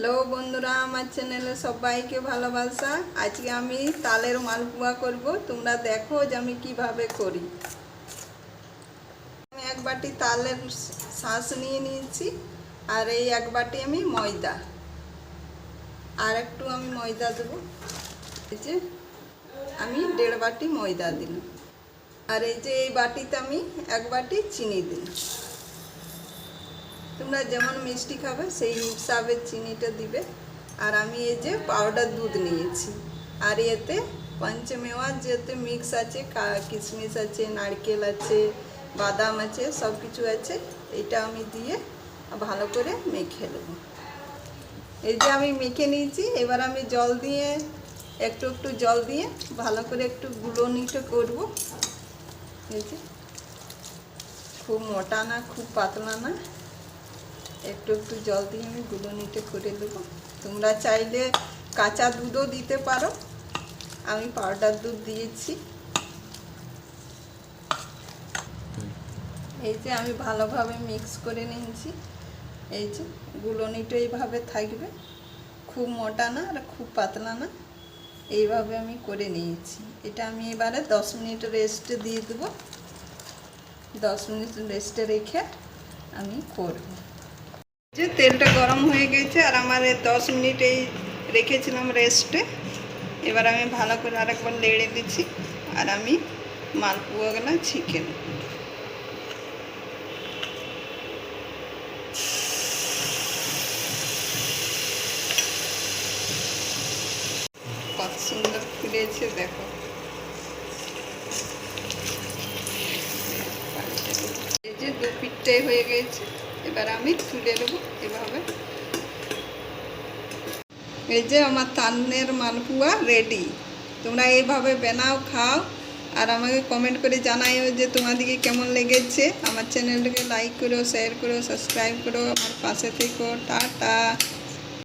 Hello বন্ধুরা, আমার চ্যানেলে সবাইকে ভালোবাসা। আজকে আমি তালের মালপোয়া করব। তোমরা দেখো যে আমি কিভাবে করি। আমি এক বাটি তালের শাঁস নিয়ে নিয়েছি, আর এই এক বাটি আমি ময়দা, আর একটু আমি ময়দা দেবো। এই যে আমি 1.5 বাটি ময়দা দিলাম, আর এই যে এই বাটিতে আমি এক বাটি চিনি দিলাম। তোমরা যেমন মিষ্টি খাবে সেই হিসাবে চিনিটা দিবে। আর আমি এই যে পাউডার দুধ নিয়েছি, আর এতে পঞ্চমেওয়া যেতে মিক্স আছে, কিশমিশ আছে, নারকেল আছে, বাদাম আছে, সব কিছু আছে। এটা আমি দিয়ে ভালো করে মেখে নেব। এই যে আমি মেখে নিয়েছি। এবার আমি জল দিয়ে একটু একটু জল দিয়ে ভালো করে একটু গুলোনিটা করব। এই যে খুব মোটা না, খুব পাতলা না, একটু একটু জল দিয়ে আমি গুলোনিটা করে দেবো। তোমরা চাইলে কাঁচা দুধও দিতে পারো, আমি পাউডার দুধ দিয়েছি। এই যে আমি ভালোভাবে মিক্স করে নিয়েছি। এই যে গুলোনিটা এইভাবে থাকবে, খুব মোটা না আর খুব পাতলা না, এইভাবে আমি করে নিয়েছি। এটা আমি এবারে 10 মিনিট রেস্টে দিয়ে দেবো। 10 মিনিট রেস্টে রেখে আমি করব। যে তেলটা গরম হয়ে গেছে, আর আমার 10 মিনিট এই রেখেছিলাম রেস্টে। এবার আমি ভালো করে আরেকবার নেড়ে দিচ্ছি, আর আমি মালপোয়াগুলো ছেঁকে নেব। কত সুন্দর ফুলেছে দেখো। এই যে 2 পিঠটাই হয়ে গেছে, এবার আমি তুলে নেব এভাবে। এই যে আমার তালের মালপোয়া রেডি। তোমরা এইভাবে বানাও, খাও, আর আমাকে কমেন্ট করে জানাও যে তোমাদেরকে কেমন লেগেছে। আমার চ্যানেলটাকে লাইক করো, শেয়ার করো, সাবস্ক্রাইব করো, আমার পাশে থেকো। টাটা।